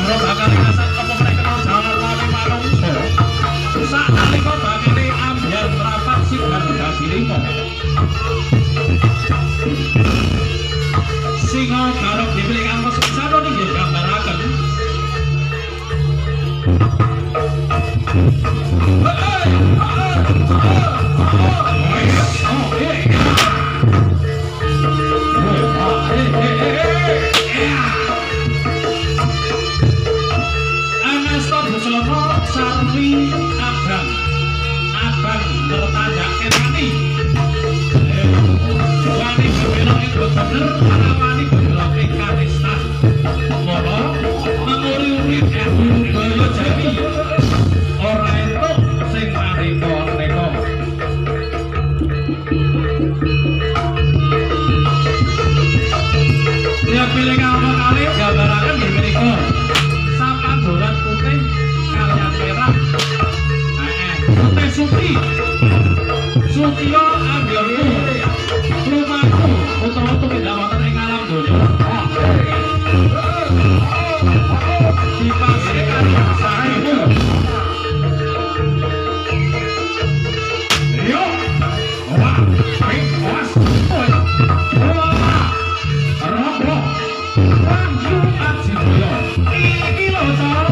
bakal kasat apa mereka jalan wali manungsa. Sanalika bakal ambyar rapat sing dadi limo. Singa garap dipilih kanggo seksana nggih gambaraken. Anasta Busono sarwi abang bertandake wani. Wani belok ing bener wani belok ing karistan. Mula menguri-uri Boyo Jawi. Ora entuk sing marika-marika. Ya pilih kamu kali gambaraken nggih menika. Sapandoran putih kaliyan merah. Putih suci. Suciya ambyarku. Lumaku utawa tumindak wonten ing alam donya. Dipasrahkan saestu. Yo. Wah, awas. Wahyu Aji Joyo. Iki lho, Cok.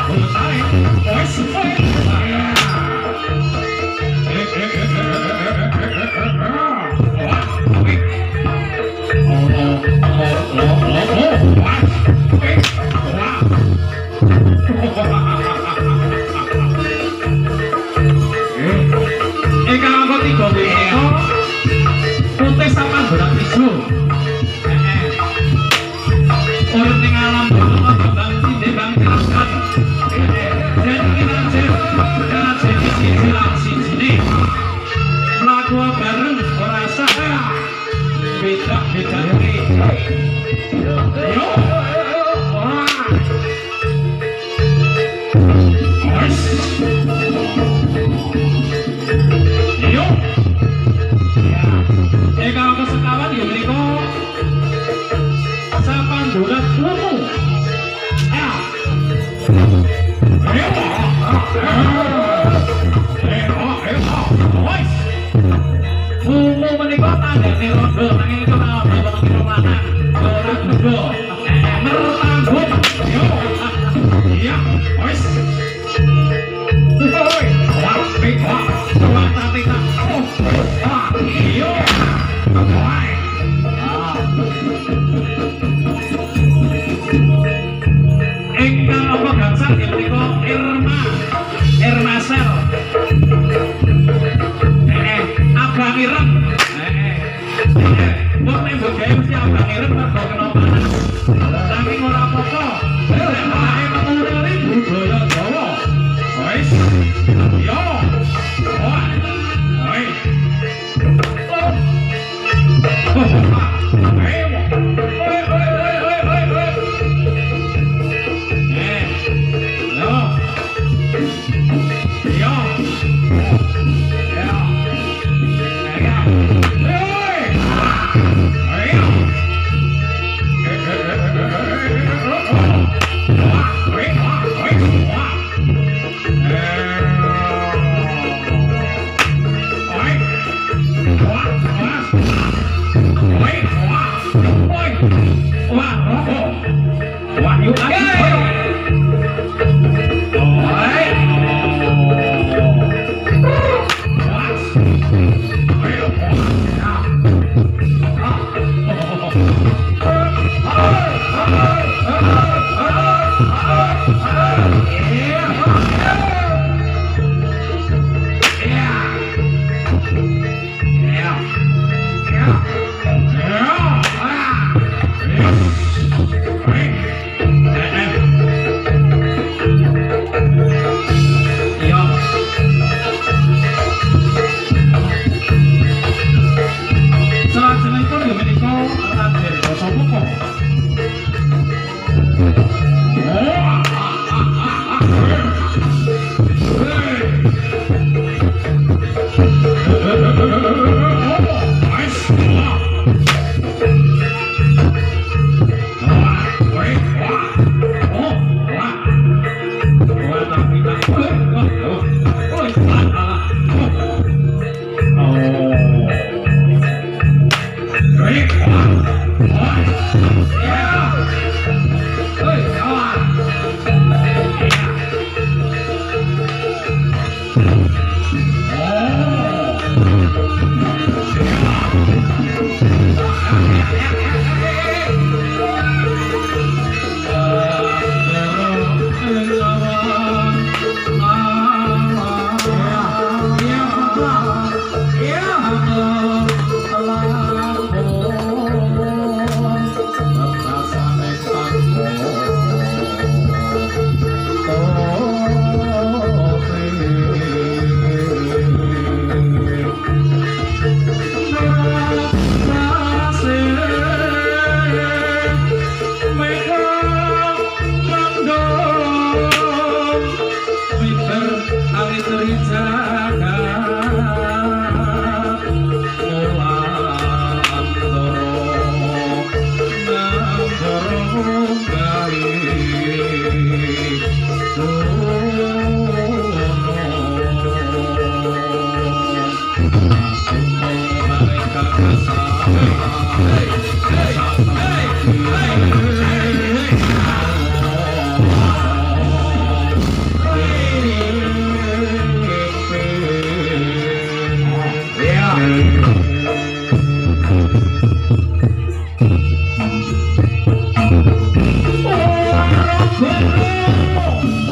Bocah wis suwe. Eka angka 3 menika putih sama berat ijo. Urip ning alam donya kembang tindhe bang jelaskan. Jadi siji lan sijine. Mlaku bareng ora sah. Beda-beda yo. Yo. Eka kesekawan ya menika sapandoran lumu. Lumu menika tandane rondo nanging iku ora kira lanang. Ora rondo. Mertanggung. Yo. Iya, wis. Woi, wah, wah, wah, tati tak. Ah, yo. Woi. Engkau apa gangsal ya menika Irma Sel. Abang ireng. Wong nek mbok gawe mesti abang ireng mergo kena panas. Nanging ora apa-apa. Ae menuri budaya Jawa. Wis. Yo. Woi. Woi.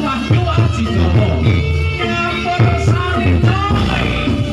Wahyu Aji Joyo nyampur sari coy.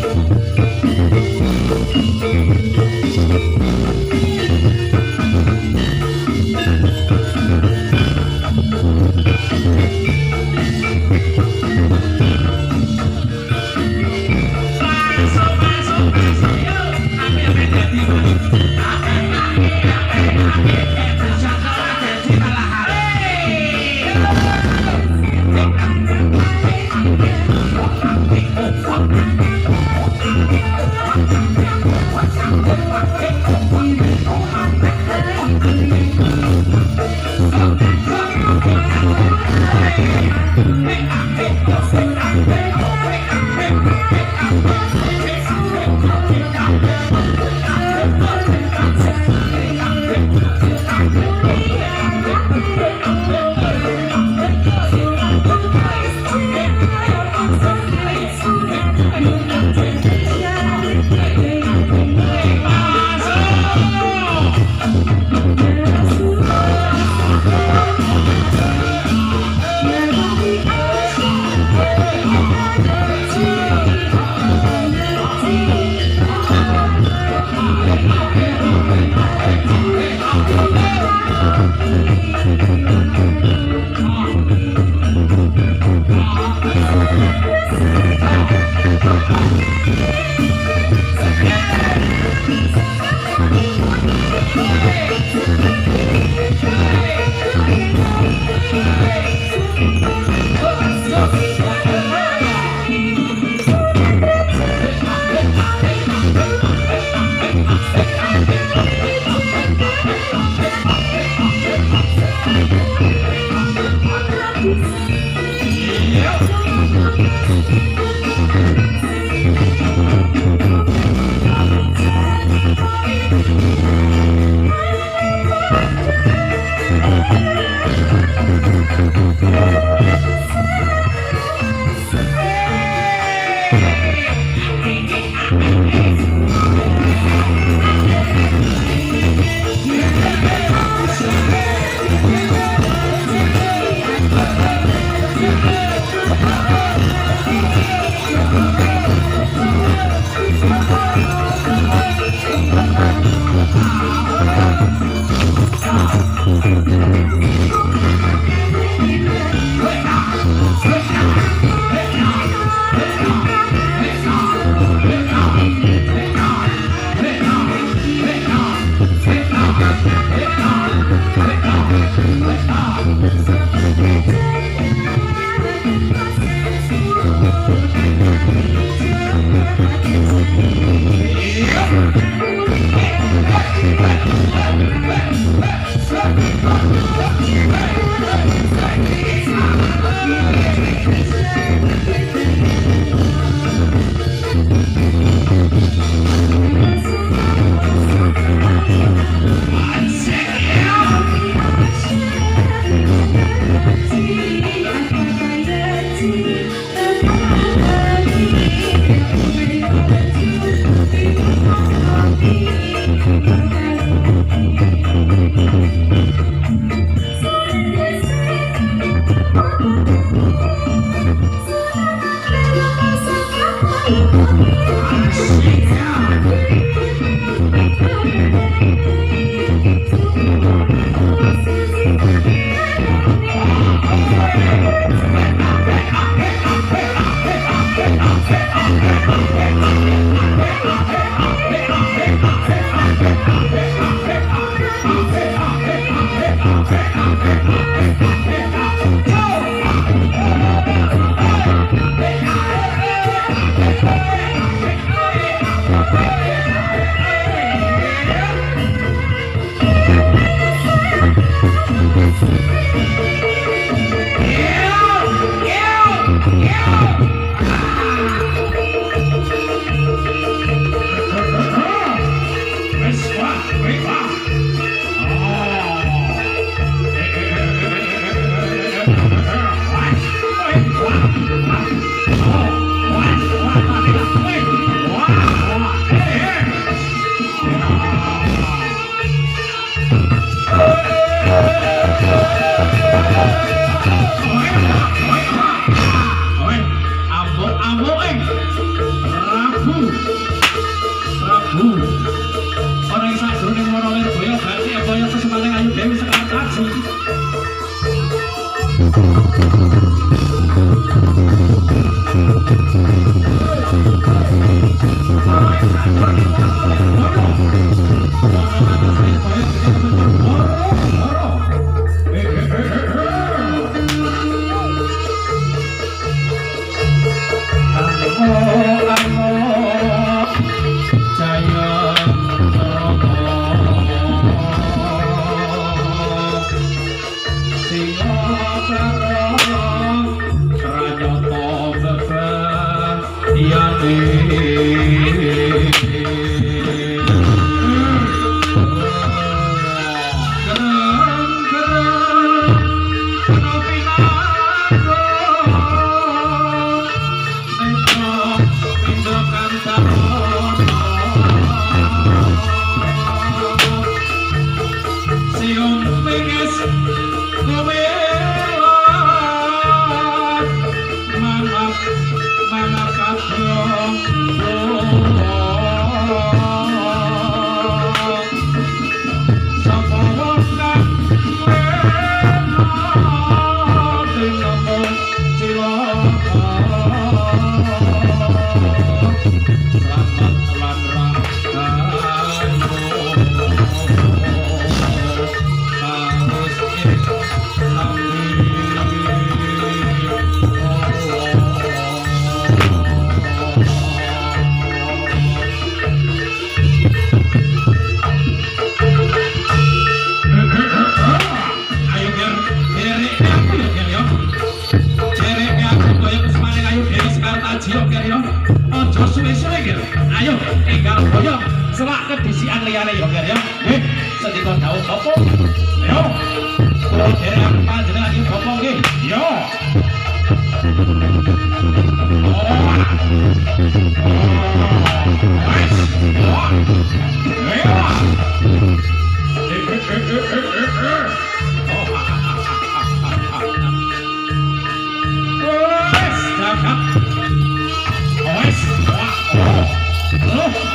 Oh,